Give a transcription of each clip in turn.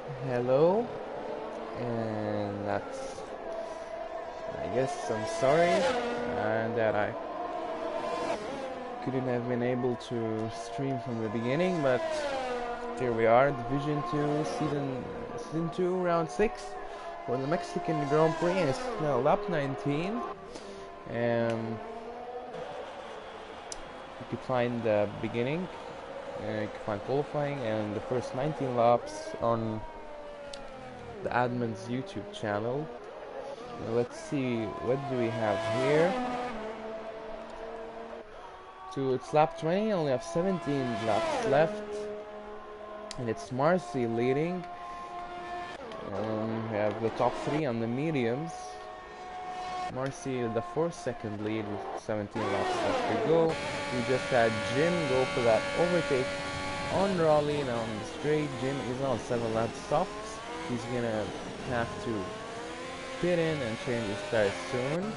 Hello, and I guess I'm sorry that I couldn't have been able to stream from the beginning, but here we are, Division 2, Season 2, Round 6 for the Mexican Grand Prix, and it's now lap 19. You could find the beginning, you could find qualifying, and the first 19 laps on the admin's YouTube channel. Let's see, what do we have here? So it's lap 20, only have 17 laps left, and it's Marcy leading. We have the top 3 on the mediums. Marcy the 4-second lead with 17 laps left to go. We just had Jim go for that overtake on Raleigh. Now on the straight, Jim is on 7 laps softs. He's gonna have to pit in and change his tires soon.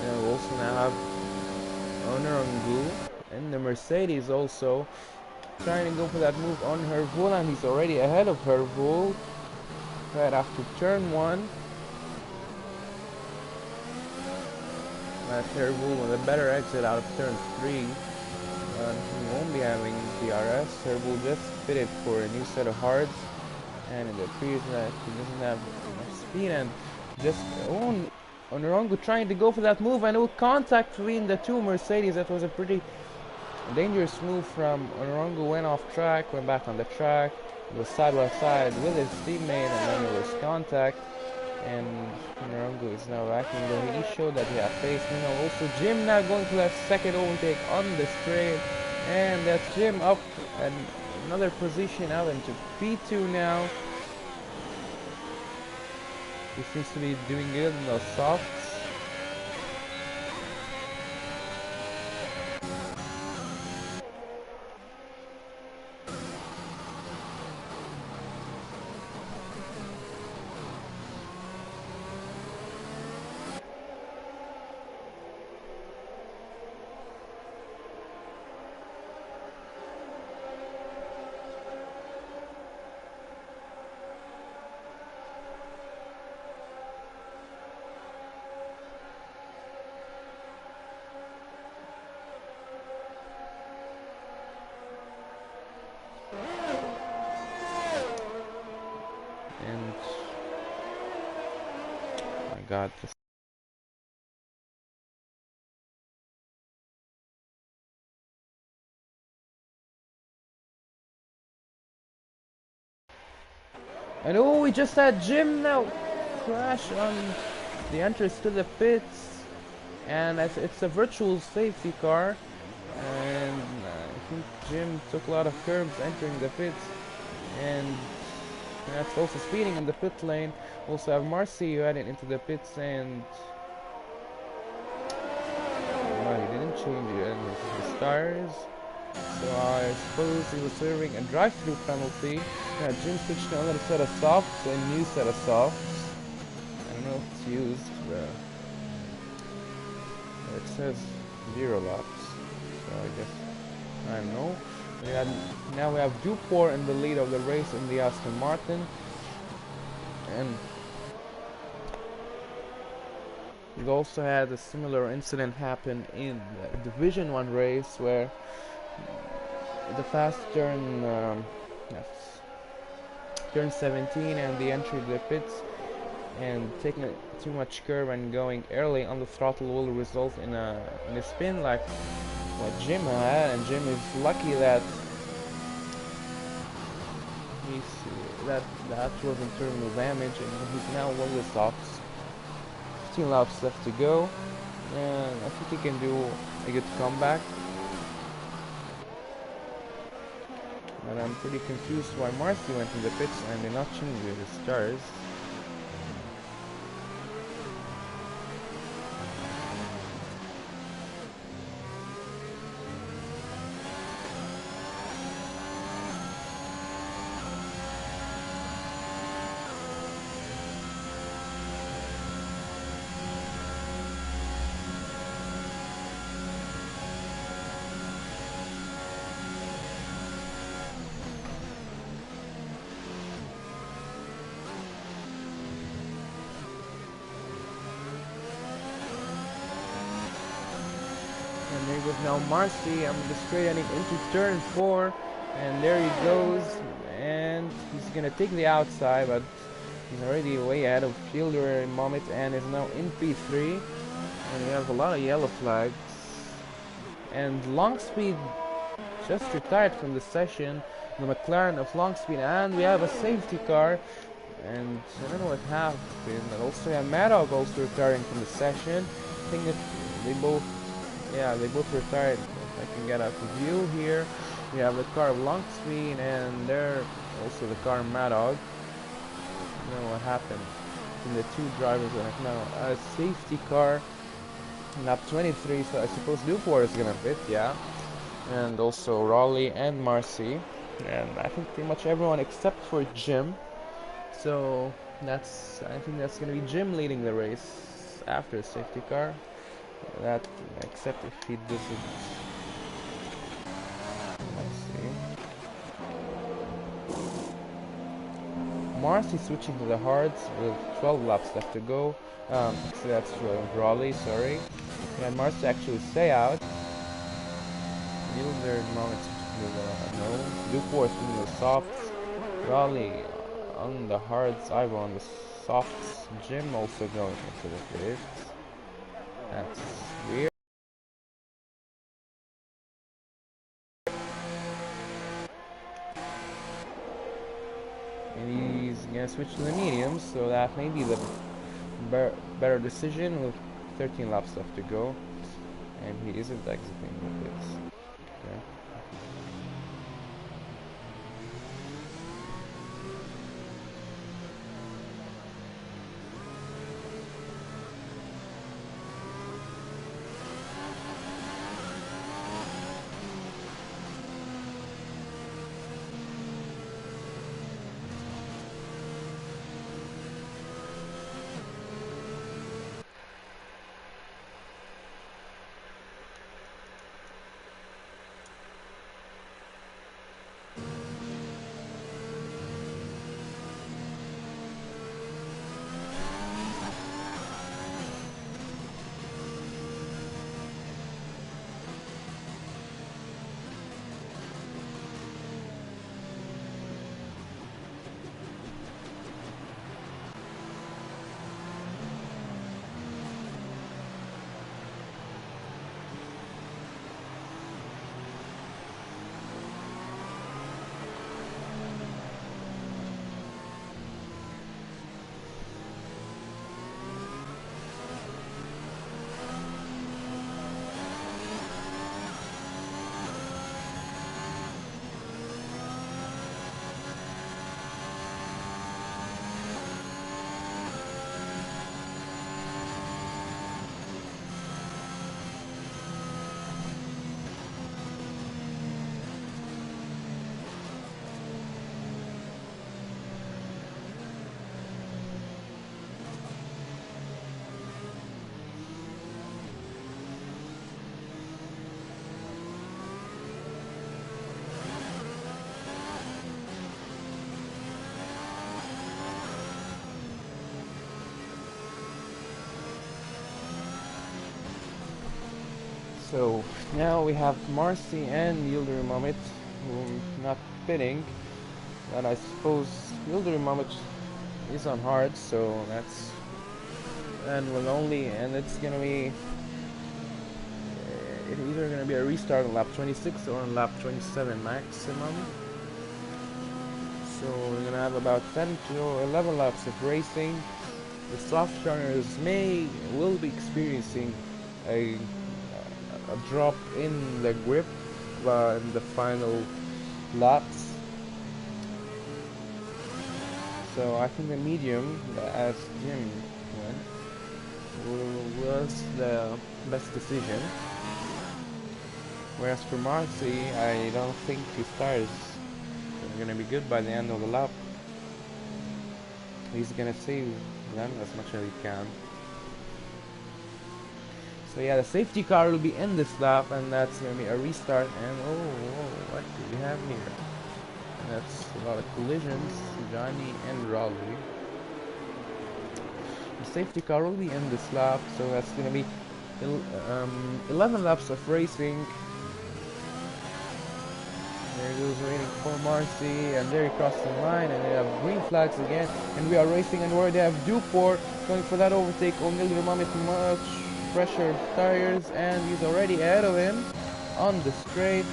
And we also now have Onarangu and the Mercedes also trying to go for that move on Hervul, and he's already ahead of Hervul right after turn 1. Hervul with a better exit out of turn 3. He won't be having DRS. Hervul just fitted for a new set of hards, and it appears that he doesn't have enough speed, and just Onarangu trying to go for that move, and no contact between the two Mercedes. That was a pretty dangerous move from Onarangu. Went off track, went back on the track, it was side by side with his teammate, and then there was contact. And Onarangu is now backing, though he showed that he had pace. Meanwhile, also Jim now going for that second overtake on the straight, and that's Jim up at another position out into P2 now. He seems to be doing good in those softs. And oh my god, this. And oh, we just had Jim now crash on the entrance to the pits, and it's a virtual safety car, and I think Jim took a lot of curbs entering the pits, and that's also speeding in the pit lane. Also have Marcy heading into the pits, and well, he didn't change his tires, so I suppose he was serving a drive-through penalty. Jim switched to another set of softs, a new set of softs. I don't know if it's used, but it says 0 laps, so I guess, I don't know. Now we have Duport in the lead of the race in the Aston Martin, and we've also had a similar incident happen in the Division 1 race where the fast turn, turn 17, and the entry to the pits, and taking too much curve and going early on the throttle will result in a spin like what Jim had, and Jim is lucky that that wasn't terminal damage, and he's now one of the softs. 15 laps left to go, and I think he can do a good comeback. But I'm pretty confused why Marcy went in the pits and did not change his tires. Now Marcy, I'm the straight ending into turn 4, and there he goes, and he's gonna take the outside, but he's already way ahead of Fielder in moment and is now in P3, and we have a lot of yellow flags. And Longspeed just retired from the session, the McLaren of Longspeed, and we have a safety car, and I don't know what happened. And also we have Maddox also retiring from the session. I think that they both retired. If I can get a view here, we have the car of Longspeed, and there also the car of Maddox. I don't know what happened in the two drivers right now. A safety car, lap 23, so I suppose Newport is gonna fit, yeah. And also Raleigh and Marcy, and I think pretty much everyone except for Jim. So I think that's gonna be Jim leading the race after the safety car. That except if he doesn't. Let's see. Marcy switching to the hards with 12 laps left to go. So that's Raleigh, sorry. And Marcy actually stay out. Mueller moments no. Dufour in the softs. Raleigh on the hards. Ivo on the softs. Jim also going into the drifts. That's weird. And he's gonna switch to the mediums, so that may be the better decision with 13 laps left to go. And he isn't exiting with this. Okay. So now we have Marcy and Yildirim Mamit who not pitting, and I suppose Yildirim Mamit is on hard, so that's and it's gonna be it's either gonna be a restart on lap 26 or on lap 27 maximum. So we're gonna have about 10 to 11 laps of racing. The soft runners will be experiencing a drop in the grip in the final laps. So I think the medium, as Jim went, was the best decision. Whereas for Marcy, I don't think his tires are gonna be good by the end of the lap. He's gonna save them as much as he can. So yeah, the safety car will be in this lap, and that's gonna be a restart. And what do we have here? And that's a lot of collisions, Johnny and Raleigh. The safety car will be in this lap, so that's gonna be 11 laps of racing. There he goes waiting for Marcy, and there he crossed the line, and they have green flags again, and we are racing, and where they have Duport going for that overtake. O'Neill Ramamit much pressure tires, and he's already ahead of him on the straight.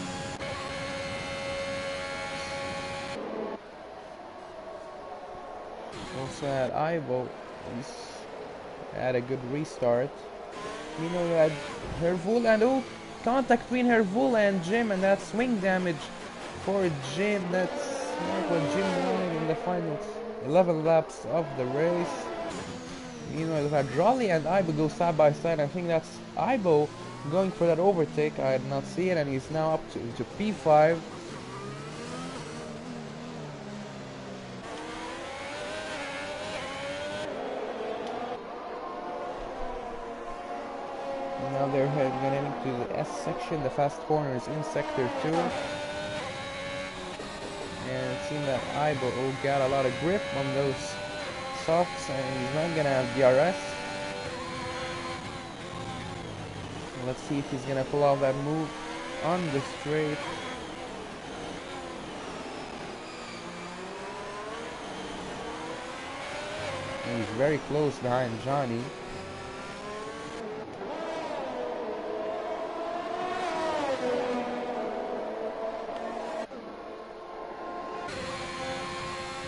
Also had Ivo, he's had a good restart. We know we had Hervul, and oh, contact between Hervul and Jim, and that's swing damage for Jim. That's not what Jim wanted in the finals. 11 laps of the race. You know, we had Raleigh and Ibo go side by side. I think that's Ibo going for that overtake. I did not see it, and he's now up to P5. Now they're heading to the S section, the fast corners in sector 2. And it seems that Ibo got a lot of grip on those softs, and he's not gonna have DRS. Let's see if he's gonna pull off that move on the straight. And he's very close behind Johnny.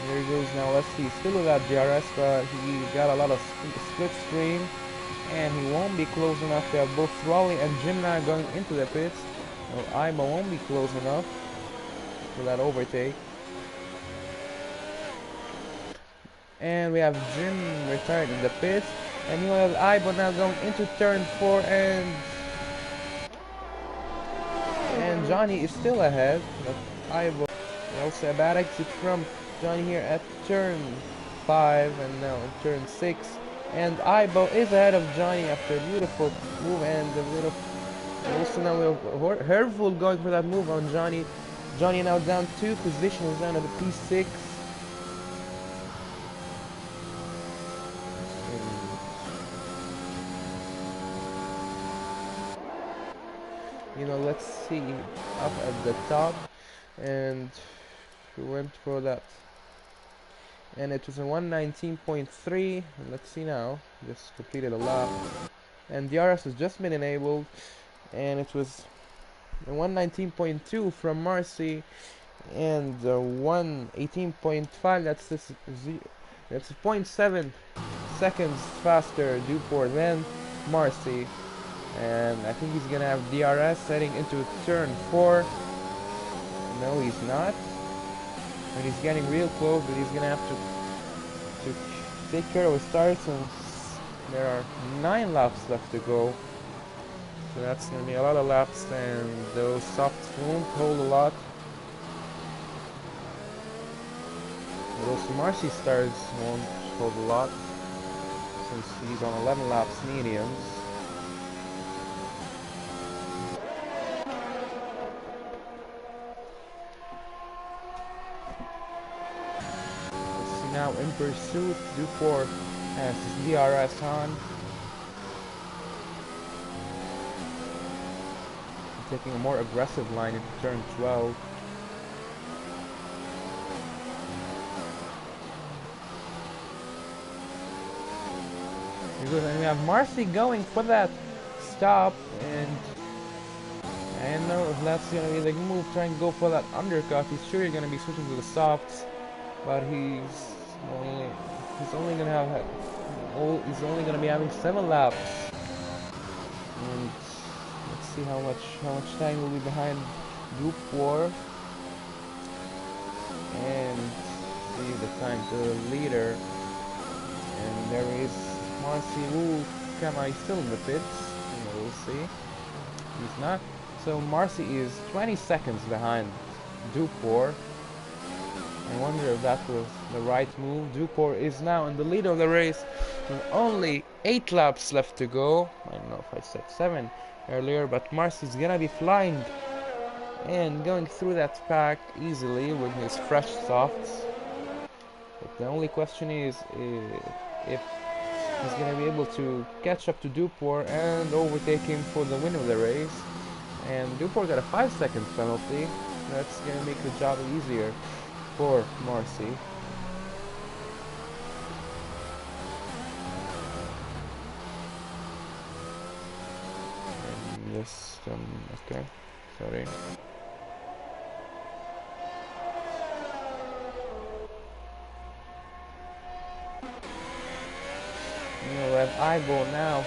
There he goes now. Let's see, still without DRS, but he got a lot of split screen, and he won't be close enough. They have both Raleigh and Jimna going into the pits. Well, Ibo won't be close enough for that overtake. And we have Jim retired in the pits, and you have Ibo now going into turn 4, and Johnny is still ahead. But Ibo, also a bad exit from Johnny here at turn 5, and now in turn 6, and Ibo is ahead of Johnny after a beautiful move, and a little also now we have Hervul going for that move on Johnny. Johnny now down 2 positions, down at the P6. You know, let's see up at the top, and we went for that, and it was a 119.3. Let's see now, just completed a lap, and DRS has just been enabled, and it was a 119.2 from Marcy, and 118.5. That's 0.7 seconds faster Duport than Marcy. And I think he's gonna have DRS heading into turn 4. No, he's not. And he's getting real close, but he's gonna have to take care of his tires since there are 9 laps left to go. So that's gonna be a lot of laps, and those softs won't hold a lot. Those Marcy tires won't hold a lot since he's on 11 laps mediums. Now in pursuit, Duport has his DRS on. Taking a more aggressive line into turn 12. And we have Marcy going for that stop, and I don't know if that's gonna be the move, trying to go for that undercut. He's sure he's gonna be switching to the softs, but he's only gonna be having 7 laps, and let's see how much time will be behind Group 4, and see the time to the leader. And there is Marcy. Ooh, he's still in the pits. We'll see. He's not. So Marcy is 20 seconds behind Duport. I wonder if that was the right move. Duport is now in the lead of the race with only 8 laps left to go. I don't know if I said 7 earlier, but Marcy's gonna be flying and going through that pack easily with his fresh softs. But the only question is if He's gonna be able to catch up to Duport and overtake him for the win of the race. And Duport got a 5-second penalty. That's gonna make the job easier for Marcy. And this, okay, sorry. We have Aibo now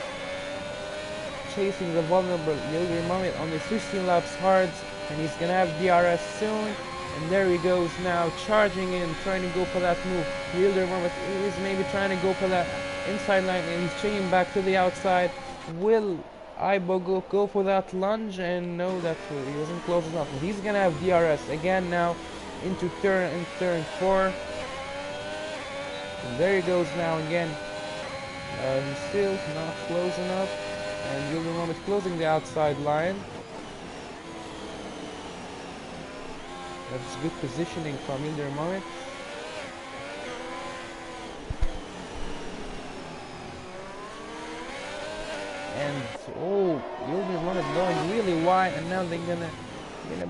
chasing the vulnerable Yildirim Muhammad on the 16 laps hard, and he's gonna have DRS soon. And there he goes now, charging in, trying to go for that move. Yildirim Muhammad is maybe trying to go for that inside line, and he's changing back to the outside. Will Aibo go for that lunge? And no, that he wasn't close enough. But he's gonna have DRS again now into turn 4. And there he goes now again. He's still not close enough, and Yildirim Muhammad closing the outside line. That's good positioning from Yildirim Muhammad. And oh, Yildirim Muhammad going really wide, and now they're gonna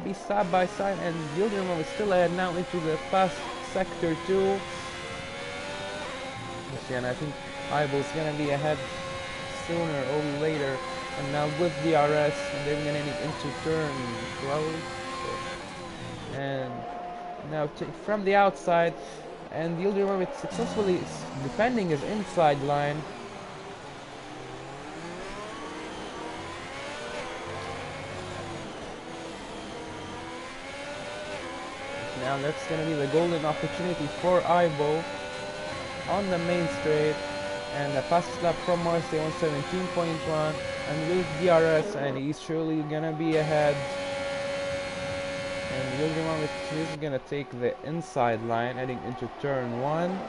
be side by side, and Yildirim Muhammad still ahead now into the fast sector 2. And I think Aibo's gonna be ahead sooner or later, and now with DRS, they're gonna need into turn 12. And now from the outside, and Yildirim Muhammad successfully defending his inside line. Now that's gonna be the golden opportunity for Aibo on the main straight, and the fastest lap from Marcy 117.1, and with DRS, and he's surely gonna be ahead. And Yildirim Muhammad is gonna take the inside line heading into turn 1.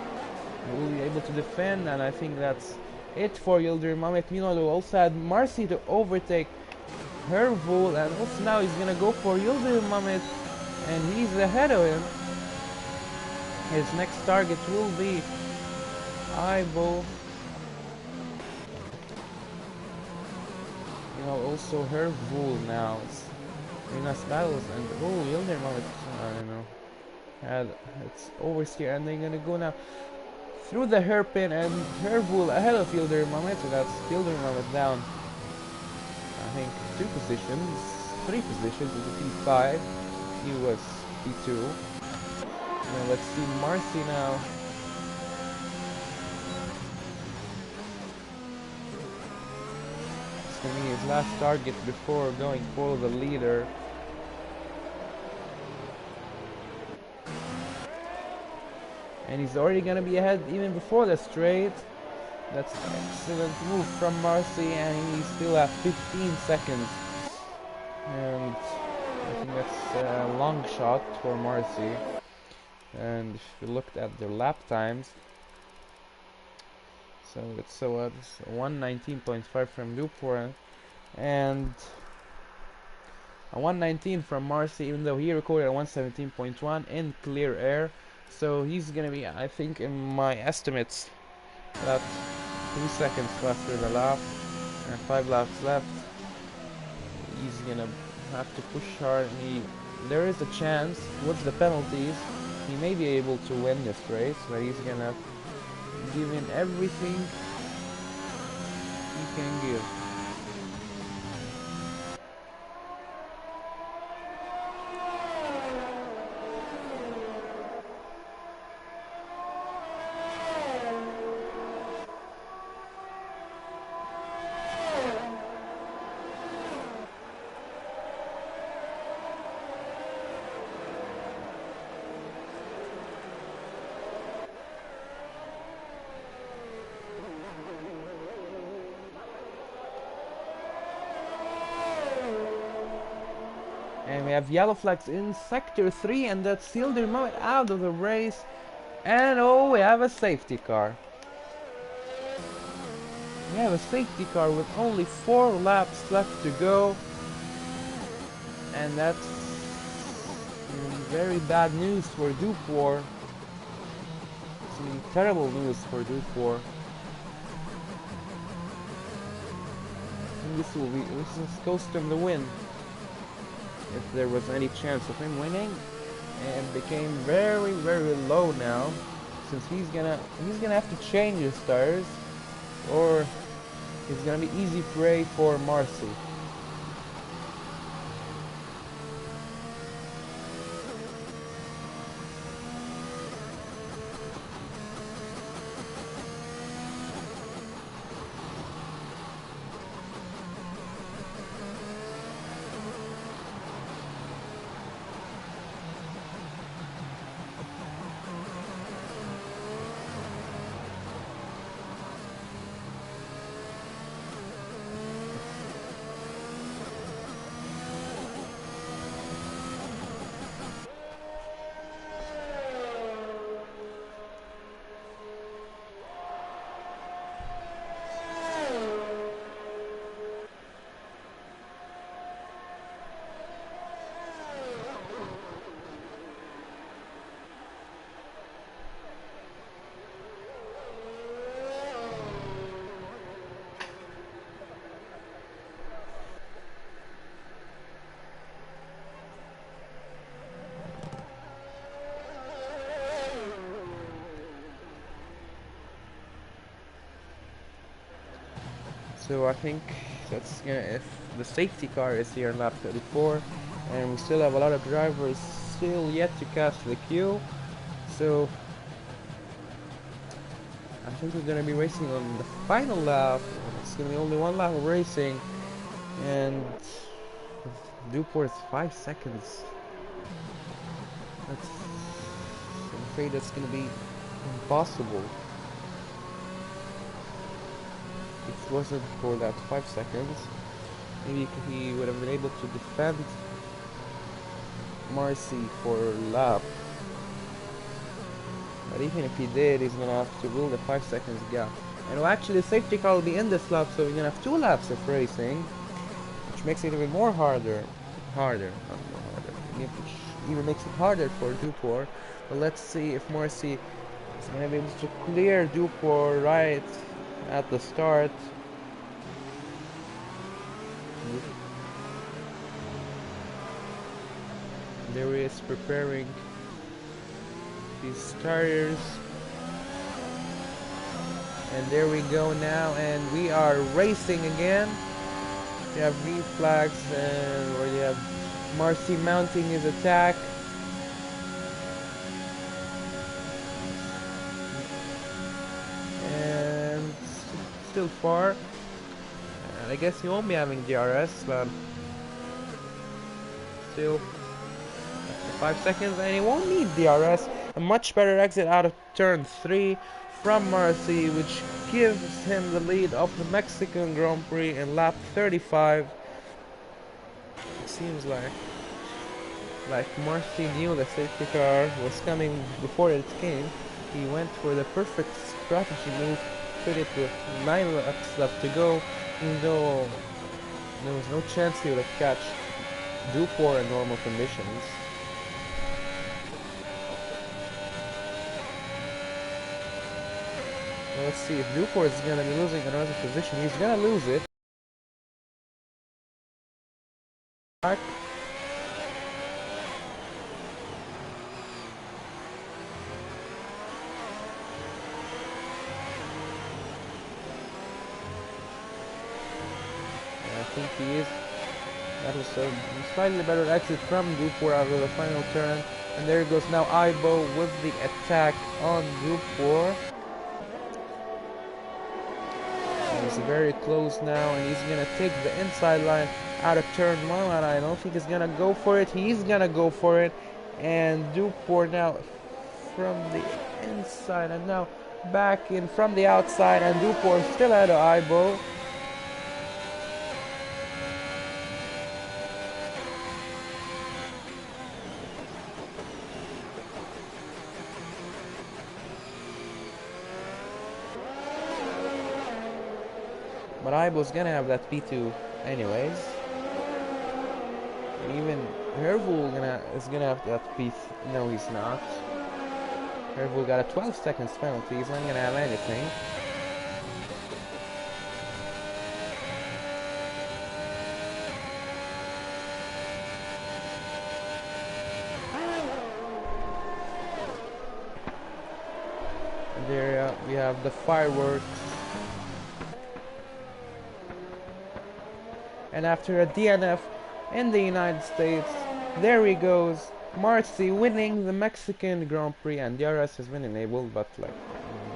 He will be able to defend, and I think that's it for Yildirim Muhammad. Meanwhile, we also had Marcy to overtake Hervul, and also now he's gonna go for Yildirim Muhammad, and he's ahead of him. His next target will be Aibo. You know, also Hervul now. It's nice battles, and oh, Yildirim Muhammad, I don't know. It's oversteer, and they're gonna go now through the hairpin, and Hervul ahead of Yildirim Muhammad, so that's Yildirim Muhammad down, I think, 3 positions into P5. He was P2. Now let's see Marcy now. It's gonna be his last target before going for the leader. And he's already gonna be ahead even before the straight. That's an excellent move from Marcy, and he still has 15 seconds. And I think that's a long shot for Marcy. And if you looked at their lap times, so it's 119.5 from Duport and a 119 from Marcy, even though he recorded a 117.1 in clear air. So he's gonna be, I think, in my estimates, about 2 seconds faster the lap, and 5 laps left. He's gonna have to push hard, and there is a chance with the penalties he may be able to win this race, but he's gonna give in everything he can give. And we have yellow flags in sector 3, and that's Yildirim Muhammad out of the race. And oh, we have a safety car. We have a safety car with only 4 laps left to go. And that's very bad news for Duport. It's terrible news for Duport. think this is close to the win. If there was any chance of him winning, and became very very low now, since he's gonna have to change his tires, or it's gonna be easy prey for Marcy. So I think that's gonna, if the safety car is here in lap 34, and we still have a lot of drivers still yet to catch the queue. So I think we're gonna be racing on the final lap. It's gonna be only one lap of racing, and Duport 5 seconds. That's, I'm afraid that's gonna be impossible. If it wasn't for that 5 seconds, maybe he would have been able to defend Marcy for a lap. But even if he did, he's gonna have to rule the 5 seconds gap. And well, actually, the safety car will be in this lap, so we're gonna have 2 laps of racing, which makes it even more harder. Not more harder. Which even makes it harder for Duport. But let's see if Marcy is gonna be able to clear Duport right at the start. There he is preparing these tires, and there we go now, and we are racing again. We have green flags, and where you have Marcy mounting his attack. And still far. And I guess he won't be having DRS, but still 5 seconds, and he won't need DRS. A much better exit out of turn 3 from Marcy, which gives him the lead of the Mexican Grand Prix in lap 35. It seems like Marcy knew the safety car was coming before it came. He went for the perfect strategy move, put it with 9 laps left to go, even though there was no chance he would have catch Duport in normal conditions. Let's see if Duport is going to be losing another position. He's going to lose it. I think he is. That was a slightly better exit from Duport out of the final turn. And there goes now Aibo with the attack on Duport. He's very close now, and he's gonna take the inside line out of turn 1, and I don't think he's gonna go for it. He's gonna go for it, and Duport now from the inside, and now back in from the outside, and Duport still at Aibo. But Aibo's gonna have that P2 anyways. Even Hervul is gonna have that P. No, he's not. Hervul got a 12 seconds penalty. He's not gonna have anything. There we have the fireworks. And after a DNF in the United States, there he goes, Marcy winning the Mexican Grand Prix, and DRS has been enabled, but like,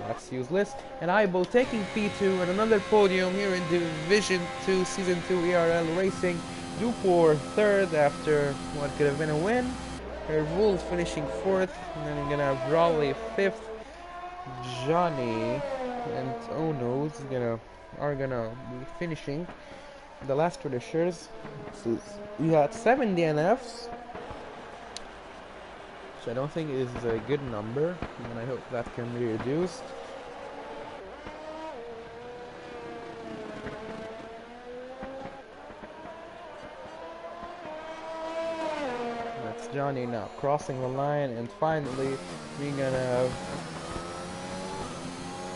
that's useless. And Aibo taking P2 and another podium here in Division 2, Season 2 ERL Racing. Duport third after what could have been a win. Hervold finishing fourth, and then you're gonna have Raleigh fifth. Johnny and Ono are gonna be finishing the last finishers. So we had 7 DNFs, which I don't think is a good number, and I hope that can be reduced. That's Johnny now crossing the line, and finally we're gonna have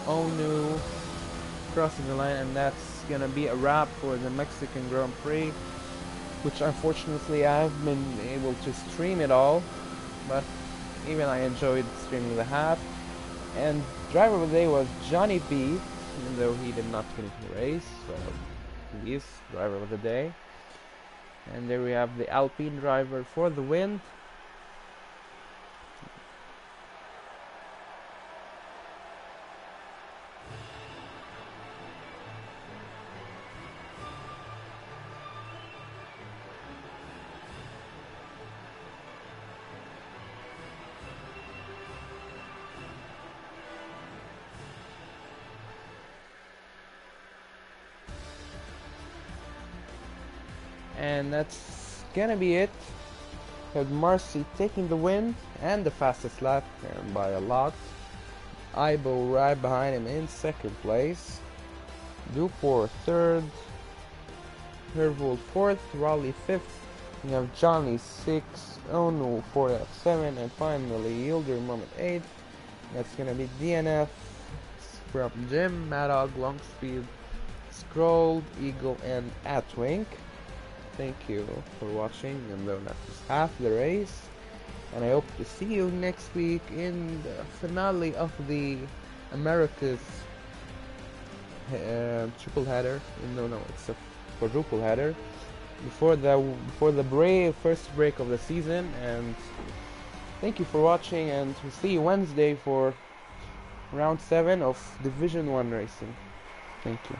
Onu crossing the line, and that's gonna be a wrap for the Mexican Grand Prix, which unfortunately I haven't been able to stream it all, but even I enjoyed streaming the half. And driver of the day was Johnny B, even though he did not finish the race, so he is driver of the day. And there we have the Alpine driver for the win. And that's gonna be it. With Marcy taking the win and the fastest lap, and by a lot. Aibo right behind him in second place. Duport third. Hervold fourth. Raleigh fifth. We have Johnny sixth. Onu 4F7, and finally Yildir Moment 8. That's gonna be DNF from Jim, Madog, Longspeed, Scrolled, Eagle, and Atwink. Thank you for watching, and though that was half the race, and I hope to see you next week in the finale of the Americas triple header. No, it's a quadruple header before the first break of the season. And thank you for watching, and we'll see you Wednesday for round 7 of Division 1 racing. Thank you.